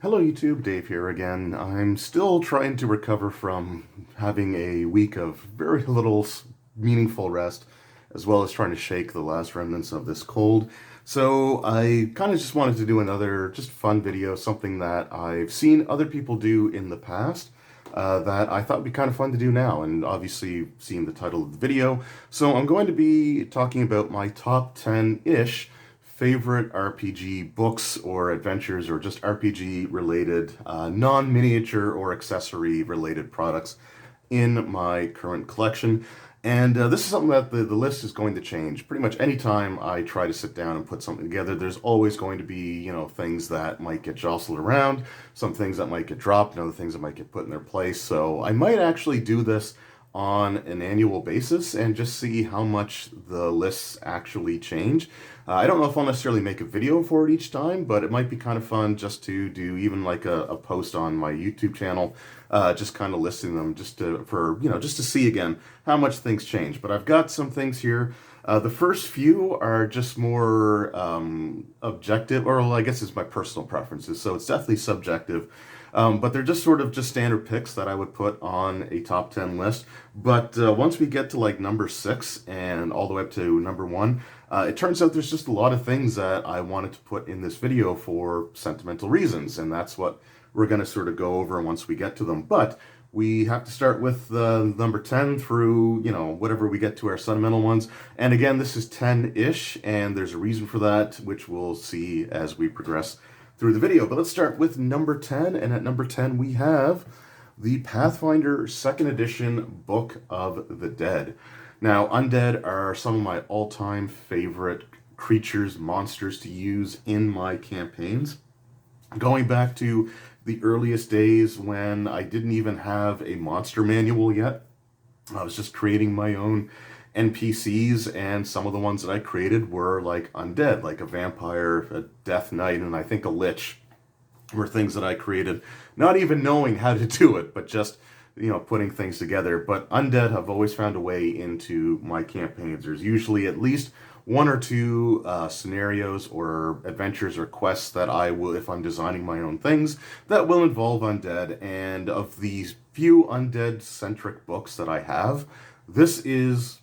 Hello YouTube, Dave here again. I'm still trying to recover from having a week of very little meaningful rest, as well as trying to shake the last remnants of this cold. So I kind of just wanted to do another just fun video, something that I've seen other people do in the past, that I thought would be kind of fun to do now, and obviously you've seen the title of the video. So I'm going to be talking about my top 10-ish favorite RPG books or adventures or just RPG related, non-miniature or accessory related products in my current collection. And this is something that the list is going to change. Pretty much any time I try to sit down and put something together, there's always going to be, things that might get jostled around, some things that might get dropped, and other things that might get put in their place. So I might actually do this on an annual basis and just see how much the lists actually change. I don't know if I'll necessarily make a video for it each time, but it might be kind of fun just to do even like a post on my YouTube channel, just kind of listing them just to see again how much things change. But I've got some things here. The first few are just more objective, or well, I guess it's my personal preferences, so it's definitely subjective. But they're just sort of just standard picks that I would put on a top 10 list. But once we get to like number 6 and all the way up to number 1, it turns out there's just a lot of things that I wanted to put in this video for sentimental reasons, and that's what we're going to sort of go over once we get to them. But we have to start with number 10 through, whatever we get to our sentimental ones. And again, this is 10-ish, and there's a reason for that, which we'll see as we progress through the video. But let's start with number 10, and at number 10 we have the Pathfinder 2nd Edition Book of the Dead. Now, undead are some of my all-time favorite creatures, monsters to use in my campaigns. Going back to the earliest days when I didn't even have a monster manual yet, I was just creating my own NPCs, and some of the ones that I created were like undead, like a vampire, a death knight, and I think a lich were things that I created, not even knowing how to do it, but just, putting things together. But undead have always found a way into my campaigns. There's usually at least one or two scenarios or adventures or quests that I will, if I'm designing my own things, that will involve undead. And of these few undead-centric books that I have, this is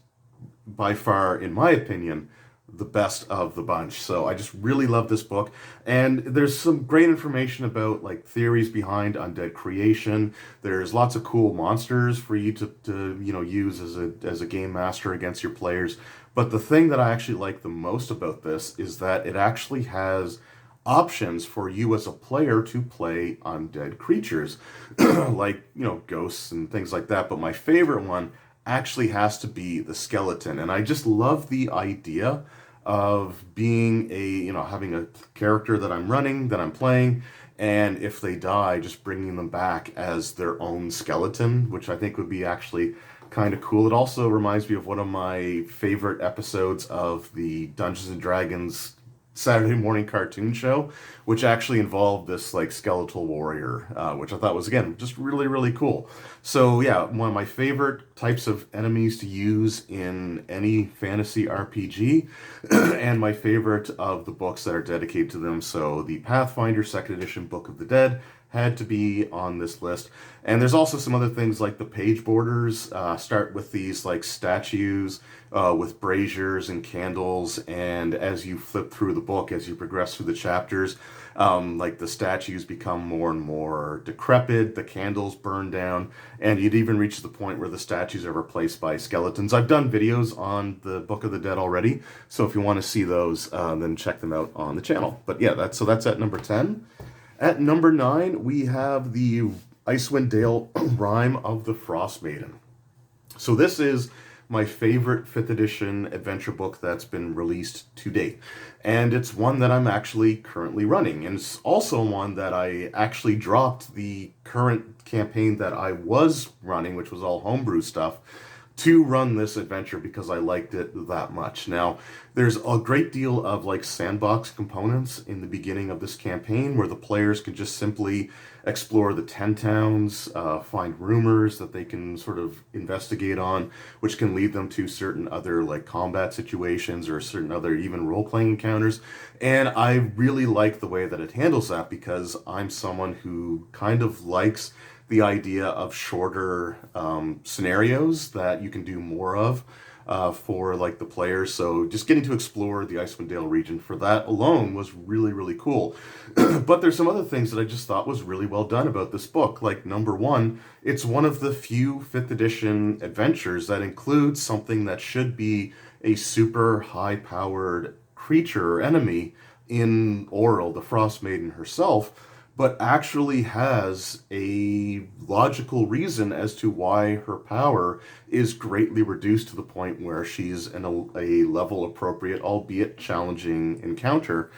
by far, in my opinion, the best of the bunch. So I just really love this book, and there's some great information about like theories behind undead creation. There's lots of cool monsters for you to use as a game master against your players. But the thing that I actually like the most about this is that it actually has options for you as a player to play undead creatures, like ghosts and things like that. But my favorite one actually has to be the skeleton, and I just love the idea of being having a character that I'm running, that I'm playing, and if they die, just bringing them back as their own skeleton, which I think would be actually kind of cool. It also reminds me of one of my favorite episodes of the Dungeons and Dragons Saturday morning cartoon show, which actually involved this like skeletal warrior, which I thought was, again, just really, really cool. So yeah, one of my favorite types of enemies to use in any fantasy RPG, and my favorite of the books that are dedicated to them. So the Pathfinder 2nd Edition Book of the Dead had to be on this list. And there's also some other things like the page borders start with these like statues with braziers and candles, and as you flip through the book, as you progress through the chapters, like the statues become more and more decrepit, the candles burn down, and you'd even reach the point where the statues are replaced by skeletons. I've done videos on the Book of the Dead already, so if you want to see those, then check them out on the channel. But yeah, that's at number 10. At number 9, we have the Icewind Dale Rime of the Frost Maiden. So this is my favorite 5th edition adventure book that's been released to date. And it's one that I'm actually currently running. And it's also one that I actually dropped the current campaign that I was running, which was all homebrew stuff, to run this adventure because I liked it that much. Now, there's a great deal of like sandbox components in the beginning of this campaign where the players can just simply explore the 10 towns, find rumors that they can sort of investigate on, which can lead them to certain other like combat situations or certain other even role-playing encounters. And I really like the way that it handles that because I'm someone who kind of likes the idea of shorter scenarios that you can do more of for like the players. So just getting to explore the Icewind Dale region for that alone was really, really cool. But there's some other things that I just thought was really well done about this book. Like number one, it's one of the few 5th edition adventures that includes something that should be a super high powered creature or enemy in Auril, the Frost Maiden herself, but actually has a logical reason as to why her power is greatly reduced to the point where she's in a level appropriate, albeit challenging encounter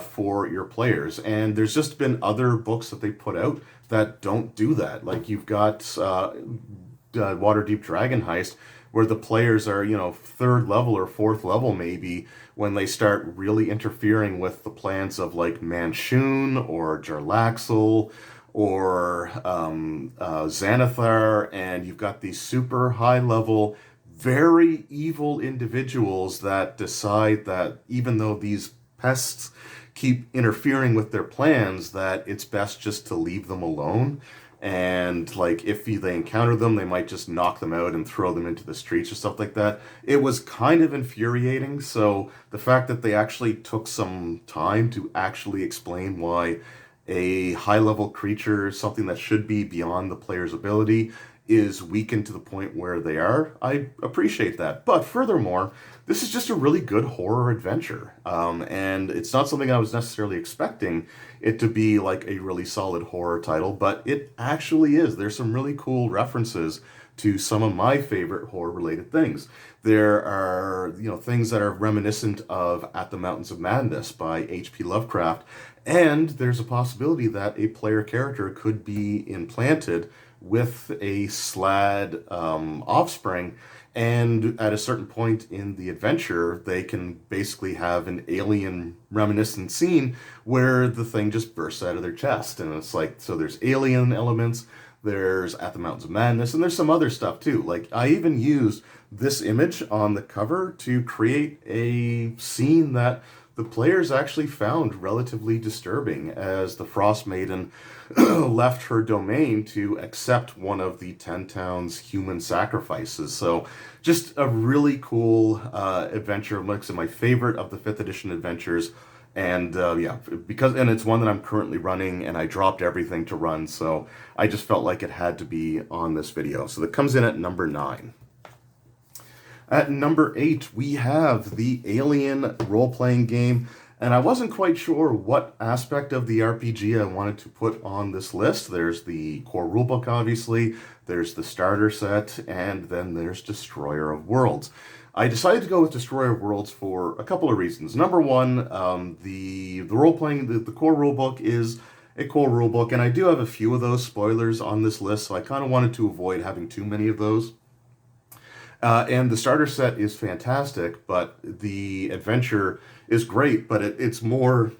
for your players. And there's just been other books that they put out that don't do that. Like you've got Waterdeep Dragon Heist, where the players are, 3rd level or 4th level maybe, when they start really interfering with the plans of like Manshoon or Jarlaxle or Xanathar, and you've got these super high level, very evil individuals that decide that even though these pests keep interfering with their plans, that it's best just to leave them alone. And like if they encounter them, they might just knock them out and throw them into the streets or stuff like that. It was kind of infuriating. So the fact that they actually took some time to actually explain why a high level creature, something that should be beyond the player's ability, is weakened to the point where they are, I appreciate that. But furthermore, this is just a really good horror adventure. And it's not something I was necessarily expecting it to be like a really solid horror title, but it actually is. There's some really cool references to some of my favorite horror related things. There are, things that are reminiscent of At the Mountains of Madness by H.P. Lovecraft, and there's a possibility that a player character could be implanted with a Slaad offspring, and at a certain point in the adventure, they can basically have an alien reminiscent scene where the thing just bursts out of their chest. And it's like, so there's alien elements, there's At the Mountains of Madness, and there's some other stuff too. Like, I even used this image on the cover to create a scene that the players actually found relatively disturbing as the Frost Maiden left her domain to accept one of the 10 Towns' human sacrifices. So just a really cool adventure, mix of my favorite of the 5th edition adventures. And and it's one that I'm currently running, and I dropped everything to run, so I just felt like it had to be on this video. So that comes in at number 9. At number 8, we have the Alien role-playing game, and I wasn't quite sure what aspect of the RPG I wanted to put on this list. There's the core rulebook, obviously, there's the starter set, and then there's Destroyer of Worlds. I decided to go with Destroyer of Worlds for a couple of reasons. Number one, the role-playing, the core rulebook is a core rulebook, and I do have a few of those spoilers on this list, so I kind of wanted to avoid having too many of those. And the starter set is fantastic, but the adventure is great, but it's more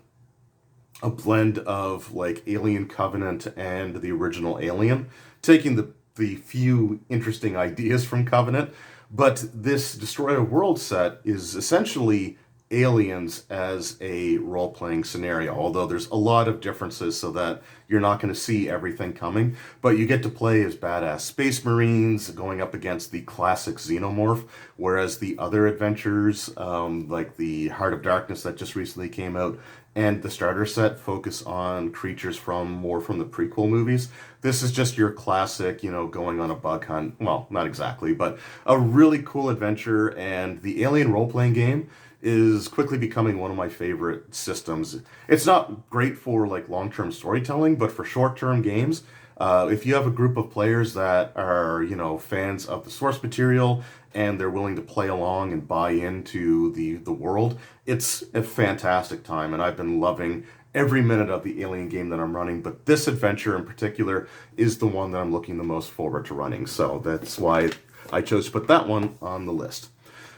a blend of like Alien Covenant and the original Alien, taking the few interesting ideas from Covenant. But this Destroyer World set is essentially Aliens as a role-playing scenario, although there's a lot of differences so that you're not going to see everything coming, but you get to play as badass space marines going up against the classic xenomorph, whereas the other adventures, like the Heart of Darkness that just recently came out, and the starter set focus on creatures from the prequel movies. This is just your classic, going on a bug hunt. Well, not exactly, but a really cool adventure, and the Alien role-playing game is quickly becoming one of my favorite systems. It's not great for like long-term storytelling, but for short-term games, if you have a group of players that are, fans of the source material and they're willing to play along and buy into the world, it's a fantastic time, and I've been loving every minute of the Alien game that I'm running, but this adventure in particular is the one that I'm looking the most forward to running. So that's why I chose to put that one on the list.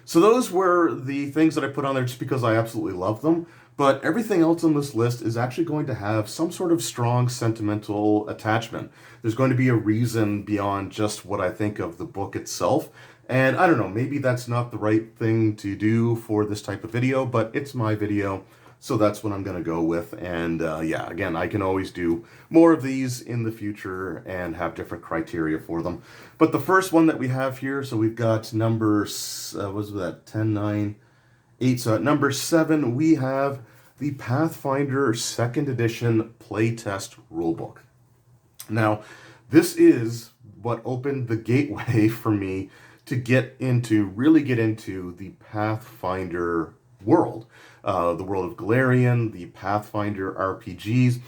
So those were the things that I put on there just because I absolutely love them. But everything else on this list is actually going to have some sort of strong sentimental attachment. There's going to be a reason beyond just what I think of the book itself. And I don't know, maybe that's not the right thing to do for this type of video, but it's my video, so that's what I'm going to go with. And yeah, again, I can always do more of these in the future and have different criteria for them. But the first one that we have here, so we've got number, what was that, 10, 9, 8. So at number 7, we have the Pathfinder 2nd Edition Playtest Rulebook. Now, this is what opened the gateway for me to really get into the Pathfinder world. The world of Golarion, the Pathfinder RPGs,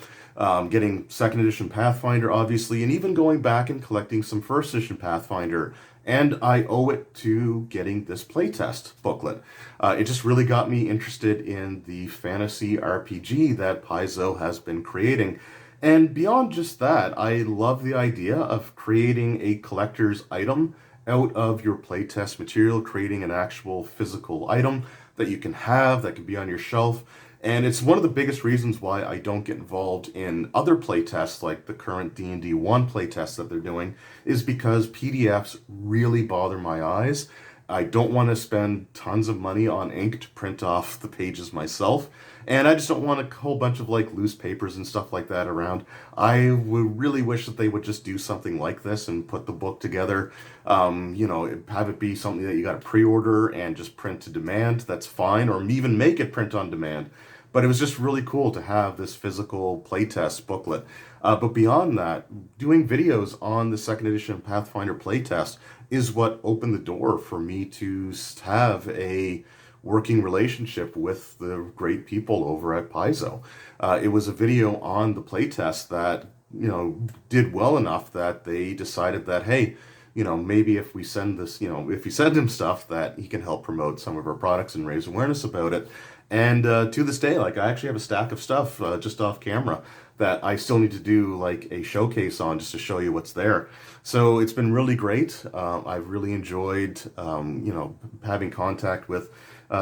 getting 2nd Edition Pathfinder, obviously, and even going back and collecting some 1st Edition Pathfinder. And I owe it to getting this playtest booklet. It just really got me interested in the fantasy RPG that Paizo has been creating. And beyond just that, I love the idea of creating a collector's item out of your playtest material, creating an actual physical item that you can have, that can be on your shelf. And it's one of the biggest reasons why I don't get involved in other playtests like the current D&D 1 playtest that they're doing, is because PDFs really bother my eyes. I don't want to spend tons of money on ink to print off the pages myself, and I just don't want a whole bunch of like loose papers and stuff like that around. I would really wish that they would just do something like this and put the book together. Have it be something that you got to pre-order and just print to demand. That's fine, or even make it print on demand. But it was just really cool to have this physical playtest booklet. But beyond that, doing videos on the 2nd Edition Pathfinder playtest is what opened the door for me to have a working relationship with the great people over at Paizo. It was a video on the playtest that, did well enough that they decided that, hey, maybe if we send this, if you send him stuff, that he can help promote some of our products and raise awareness about it. And to this day, like, I actually have a stack of stuff just off camera that I still need to do like a showcase on just to show you what's there. So it's been really great. I've really enjoyed, having contact with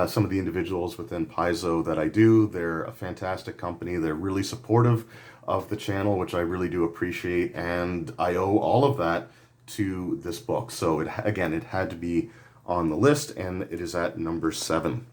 some of the individuals within Paizo that I do. They're a fantastic company. They're really supportive of the channel, which I really do appreciate. And I owe all of that to this book. So it had to be on the list, and it is at number 7.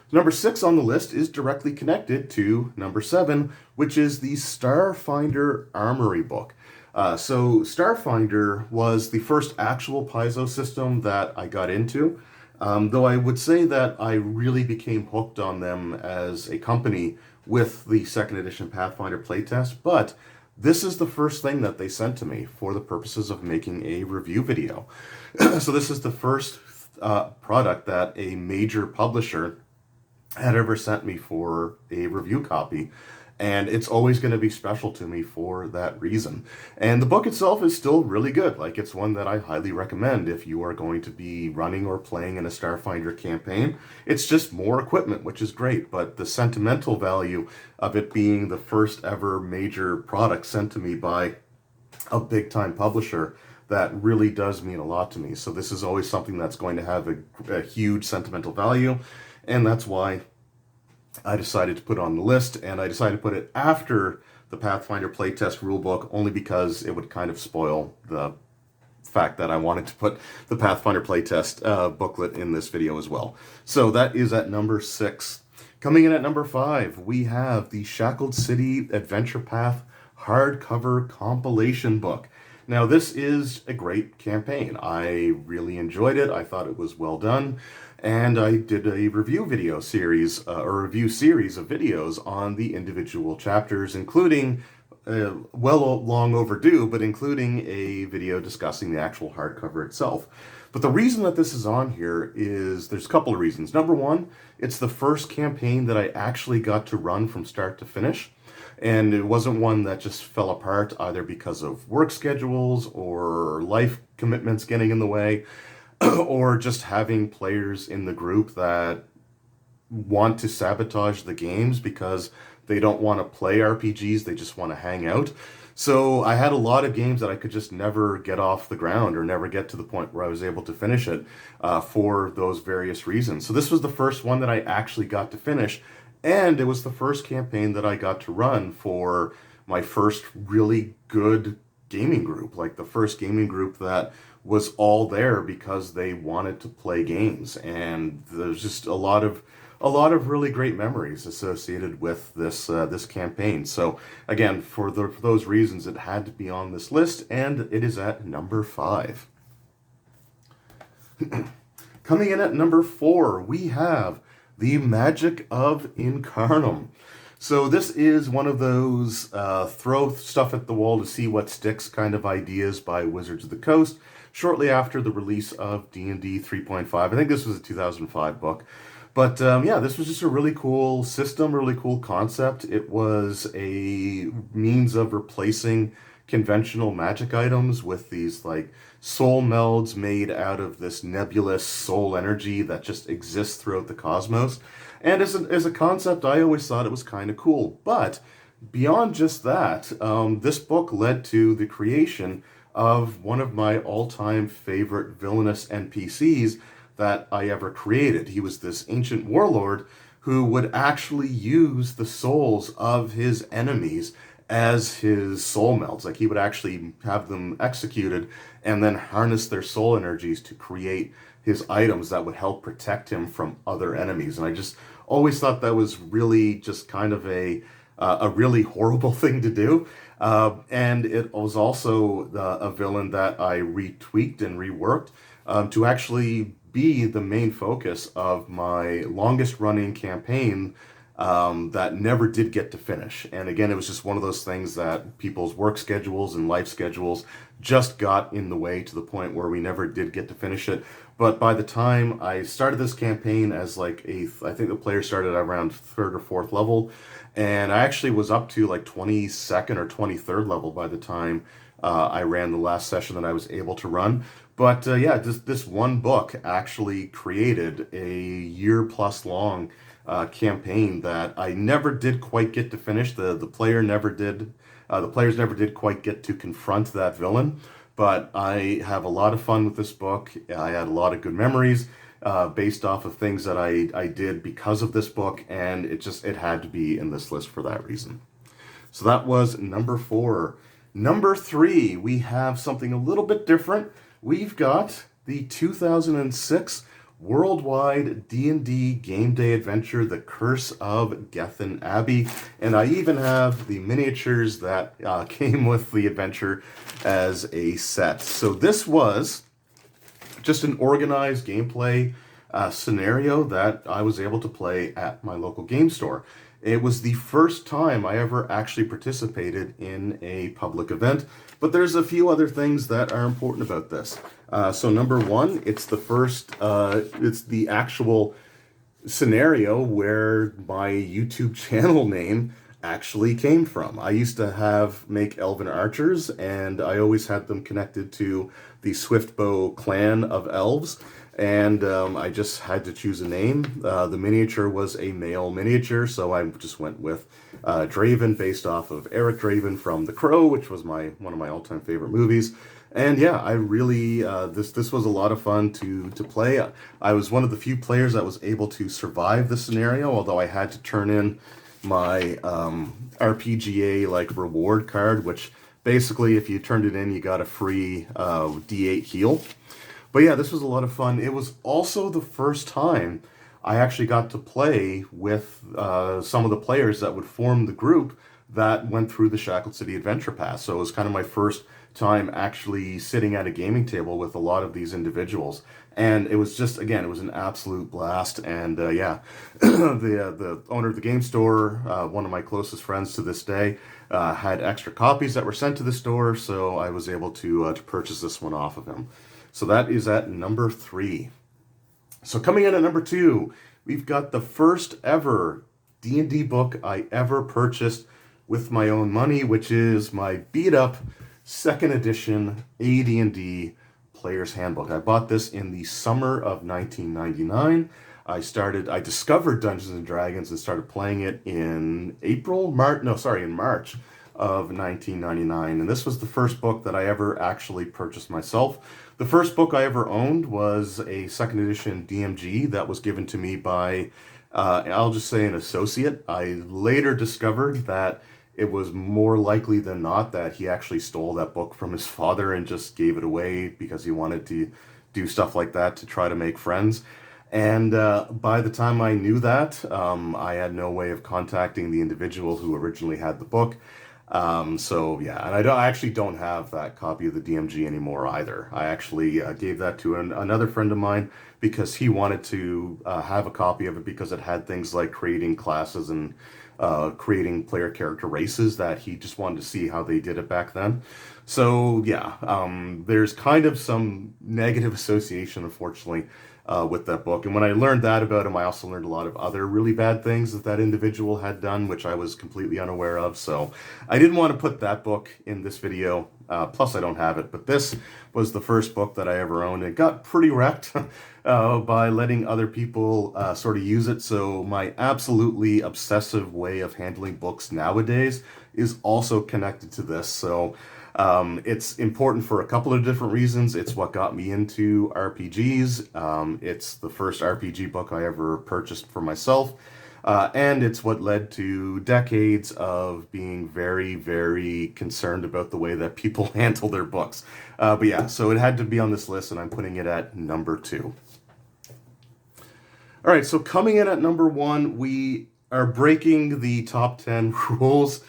Number 6 on the list is directly connected to number 7, which is the Starfinder Armory book. So Starfinder was the first actual Paizo system that I got into, though I would say that I really became hooked on them as a company with the 2nd Edition Pathfinder playtest, but this is the first thing that they sent to me for the purposes of making a review video. So this is the first product that a major publisher had ever sent me for a review copy, and it's always going to be special to me for that reason. And the book itself is still really good. Like, it's one that I highly recommend if you are going to be running or playing in a Starfinder campaign. It's just more equipment, which is great, but the sentimental value of it being the first ever major product sent to me by a big time publisher, that really does mean a lot to me. So this is always something that's going to have a huge sentimental value. And that's why I decided to put it on the list, and I decided to put it after the Pathfinder playtest rulebook, only because it would kind of spoil the fact that I wanted to put the Pathfinder playtest booklet in this video as well. So that is at number 6. Coming in at number 5, we have the Shackled City Adventure Path hardcover compilation book. Now, this is a great campaign. I really enjoyed it. I thought it was well done. And I did a review video series, or review series of videos on the individual chapters, including, long overdue, but including a video discussing the actual hardcover itself. But the reason that this is on here is, there's a couple of reasons. Number one, it's the first campaign that I actually got to run from start to finish. And it wasn't one that just fell apart either because of work schedules or life commitments getting in the way, or just having players in the group that want to sabotage the games, because they don't want to play RPGs, they just want to hang out. So I had a lot of games that I could just never get off the ground or never get to the point where I was able to finish it for those various reasons. So this was the first one that I actually got to finish, and it was the first campaign that I got to run for my first really good gaming group, like the first gaming group that was all there because they wanted to play games. And there's just a lot of really great memories associated with this campaign. So again, for those reasons, it had to be on this list, and it is at number 5. Coming in at number 4, we have The Magic of Incarnum. So this is one of those throw stuff at the wall to see what sticks kind of ideas by Wizards of the Coast shortly after the release of D&D 3.5. I think this was a 2005 book. But yeah, this was just a really cool system, really cool concept. It was a means of replacing conventional magic items with these like soul melds made out of this nebulous soul energy that just exists throughout the cosmos. And as a concept, I always thought it was kind of cool. But beyond just that, this book led to the creation of one of my all-time favorite villainous NPCs that I ever created. He was this ancient warlord who would actually use the souls of his enemies as his soul melds. Like, he would actually have them executed and then harness their soul energies to create his items that would help protect him from other enemies. And I just always thought that was really just kind of a really horrible thing to do. And it was also a villain that I retweaked and reworked to actually be the main focus of my longest running campaign that never did get to finish. And again, it was just one of those things that people's work schedules and life schedules just got in the way to the point where we never did get to finish it. But by the time I started this campaign as like I think the player started around 3rd or 4th level, and I actually was up to like 22nd or 23rd level by the time I ran the last session that I was able to run. But yeah, this one book actually created a year-plus long campaign that I never did quite get to finish. The player never did. The players never did quite get to confront that villain. But I have a lot of fun with this book. I had a lot of good memories based off of things that I did because of this book, and it had to be in this list for that reason. So that was number 4. Number 3, we have something a little bit different. We've got the 2006 worldwide D&D game day adventure, The Curse of Gethin Abbey, and I even have the miniatures that came with the adventure as a set. So this was just an organized gameplay scenario that I was able to play at my local game store. It was the first time I ever actually participated in a public event, but there's a few other things that are important about this. So number 1, it's the actual scenario where my YouTube channel name actually came from. I used to make elven archers, and I always had them connected to the Swiftbow clan of elves. And I just had to choose a name. The miniature was a male miniature, so I just went with Draven, based off of Eric Draven from The Crow, which was one of my all-time favorite movies. And yeah, I really this was a lot of fun to play. I was one of the few players that was able to survive the scenario, although I had to turn in my RPGA like reward card, which basically, if you turned it in, you got a free D8 heal. But yeah, this was a lot of fun. It was also the first time I actually got to play with some of the players that would form the group that went through the Shackled City Adventure Pass. So it was kind of my first time actually sitting at a gaming table with a lot of these individuals. And it was just, again, it was an absolute blast. And yeah, the owner of the game store, one of my closest friends to this day, had extra copies that were sent to the store, so I was able to purchase this one off of him. So that is at number 3. So coming in at number 2, we've got the first ever D&D book I ever purchased with my own money, which is my beat-up 2nd edition AD&D Player's Handbook. I bought this in the summer of 1999. I discovered Dungeons and Dragons and started playing it in in March of 1999. And this was the first book that I ever actually purchased myself. The first book I ever owned was a second edition DMG that was given to me by, I'll just say, an associate. I later discovered that it was more likely than not that he actually stole that book from his father and just gave it away because he wanted to do stuff like that to try to make friends. And by the time I knew that, I had no way of contacting the individual who originally had the book. So yeah, and I actually don't have that copy of the DMG anymore either. I actually gave that to another friend of mine because he wanted to have a copy of it because it had things like creating classes and creating player character races that he just wanted to see how they did it back then. So yeah, there's kind of some negative association, unfortunately, with that book. And when I learned that about him, I also learned a lot of other really bad things that that individual had done, which I was completely unaware of. So I didn't want to put that book in this video. Plus, I don't have it. But this was the first book that I ever owned. It got pretty wrecked by letting other people sort of use it. So my absolutely obsessive way of handling books nowadays is also connected to this. So it's important for a couple of different reasons. It's what got me into RPGs. It's the first RPG book I ever purchased for myself. And it's what led to decades of being very, very concerned about the way that people handle their books. But yeah, so it had to be on this list, and I'm putting it at number 2. All right, so coming in at number 1, we are breaking the top 10 rules.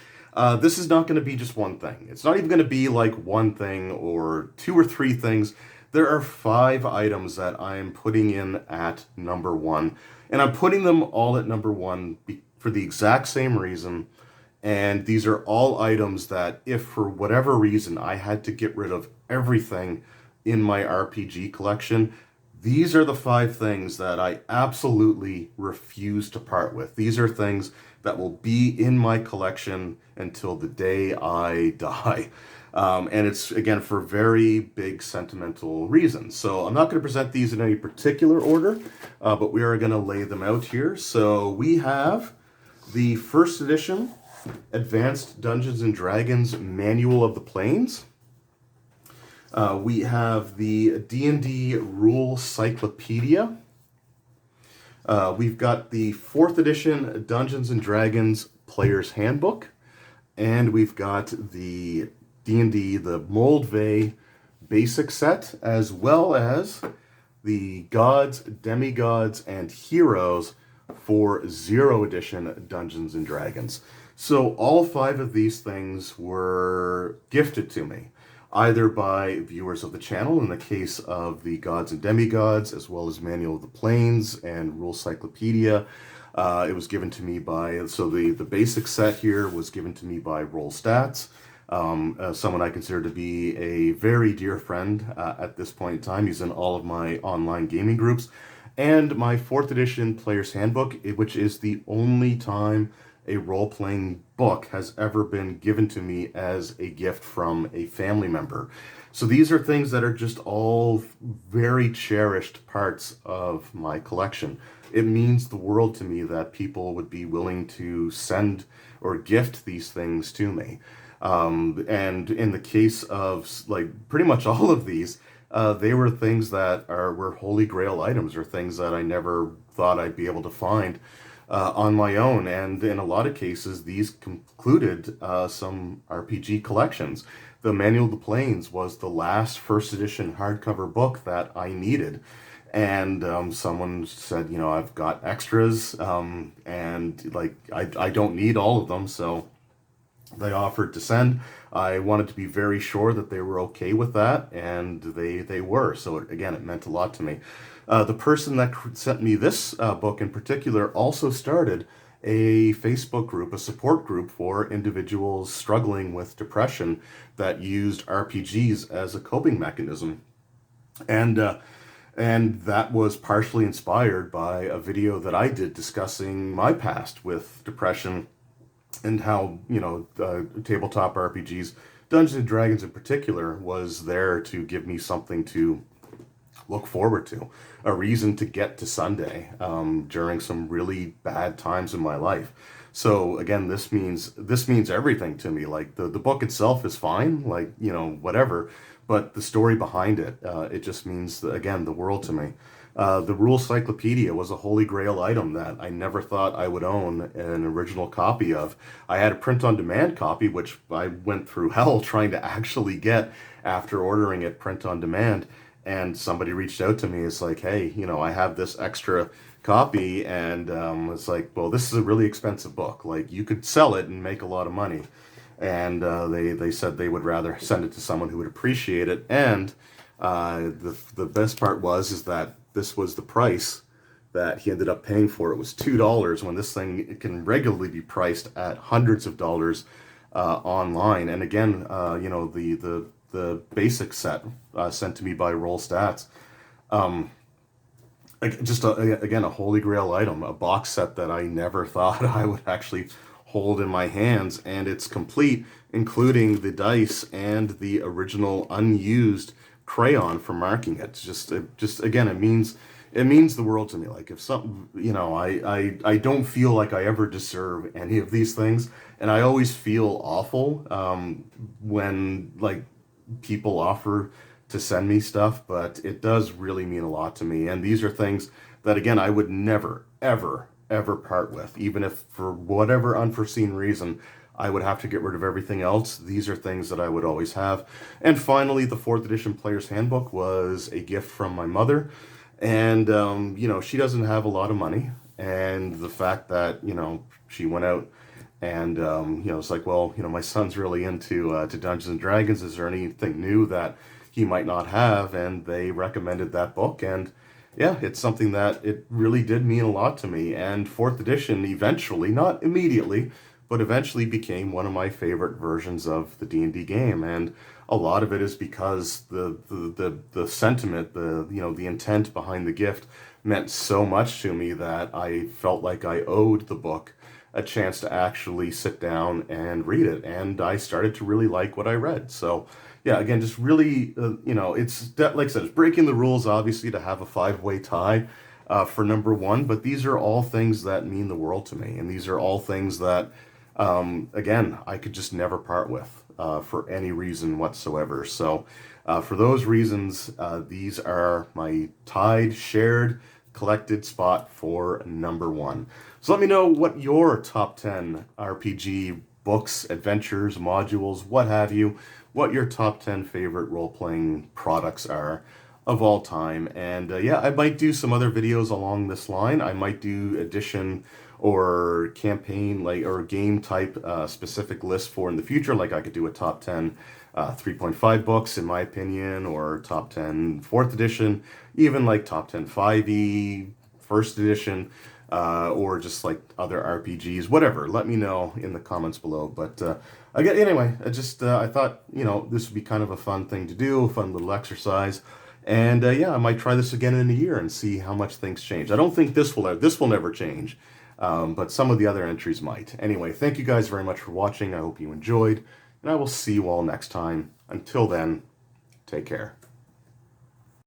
This is not going to be just one thing. It's not even going to be like one thing or 2 or 3 things. There are 5 items that I'm putting in at number 1. And I'm putting them all at number 1 for the exact same reason. And these are all items that if for whatever reason I had to get rid of everything in my RPG collection, these are the 5 things that I absolutely refuse to part with. These are things that will be in my collection until the day I die. And it's, again, for very big sentimental reasons. So I'm not going to present these in any particular order, but we are going to lay them out here. So we have the first edition Advanced Dungeons and Dragons Manual of the Planes. We have the D&D Rule Cyclopedia. We've got the 4th edition Dungeons and Dragons Player's Handbook. And we've got the D&D, the Moldvay basic set, as well as the Gods, Demigods, and Heroes for 0 edition Dungeons and Dragons. So all 5 of these things were gifted to me, either by viewers of the channel, in the case of the Gods and Demigods, as well as Manual of the Planes and Rule Cyclopedia. It was given to me by, so the basic set here was given to me by Roll Stats, someone I consider to be a very dear friend at this point in time. He's in all of my online gaming groups. And my 4th edition Player's Handbook, which is the only time a role-playing book has ever been given to me as a gift from a family member. So these are things that are just all very cherished parts of my collection. It means the world to me that people would be willing to send or gift these things to me. And in the case of like pretty much all of these, they were things that were holy grail items, or things that I never thought I'd be able to find on my own. And in a lot of cases, these concluded some RPG collections. The Manual of the Planes was the last 1st edition hardcover book that I needed. And someone said, you know, I've got extras, and like I don't need all of them, so they offered to send. I wanted to be very sure that they were okay with that, and they were. So again, it meant a lot to me. The person that sent me this book in particular also started a Facebook group, a support group for individuals struggling with depression that used RPGs as a coping mechanism. And that was partially inspired by a video that I did discussing my past with depression and how, you know, tabletop RPGs, Dungeons and Dragons in particular, was there to give me something to look forward to, a reason to get to Sunday during some really bad times in my life. So again, this means everything to me. Like the book itself is fine, like whatever, but the story behind it, it just means again the world to me. The Rule Cyclopedia was a holy grail item that I never thought I would own an original copy of. I had a print on demand copy, which I went through hell trying to actually get after ordering it print on demand. And somebody reached out to me. It's like, hey, I have this extra copy, and it's like, well, this is a really expensive book. Like, you could sell it and make a lot of money. And they said they would rather send it to someone who would appreciate it. And the best part is that this was the price that he ended up paying for it. Was $2 when this thing can regularly be priced at hundreds of dollars online. And again, the basic set sent to me by Roll Stats. Just again, a holy grail item, a box set that I never thought I would actually hold in my hands, and it's complete, including the dice and the original unused crayon for marking it. Just again, it means the world to me. Like, if something, I don't feel like I ever deserve any of these things, and I always feel awful when like people offer to send me stuff, but it does really mean a lot to me. And these are things that, again, I would never, ever, ever part with, even if for whatever unforeseen reason I would have to get rid of everything else. These are things that I would always have. And finally, the fourth edition Player's Handbook was a gift from my mother. And, she doesn't have a lot of money. And the fact that, she went out and, it's like, well, my son's really into to Dungeons and Dragons. Is there anything new that he might not have? And they recommended that book. And yeah, it's something that it really did mean a lot to me. And fourth edition eventually, not immediately, but eventually became one of my favorite versions of the D&D game. And a lot of it is because the sentiment, the intent behind the gift meant so much to me that I felt like I owed the book a chance to actually sit down and read it. And I started to really like what I read. So yeah, again, just really, like I said, it's breaking the rules, obviously, to have a five-way tie for number one, but these are all things that mean the world to me. And these are all things that, again, I could just never part with for any reason whatsoever. So for those reasons, these are my tied, shared, collected spot for number one. So let me know what your top 10 RPG books, adventures, modules, what have you, what your top 10 favorite role-playing products are of all time. And yeah, I might do some other videos along this line. I might do edition or campaign or game type specific lists for in the future. Like, I could do a top 10 3.5 books in my opinion, or top 10 4th edition, even like top 10 5e first edition, or just like other RPGs, whatever. Let me know in the comments below. But anyway, I thought this would be kind of a fun thing to do, a fun little exercise. And yeah, I might try this again in a year and see how much things change. I don't think this will never change. But some of the other entries might. Anyway, thank you guys very much for watching. I hope you enjoyed, and I will see you all next time. Until then, take care.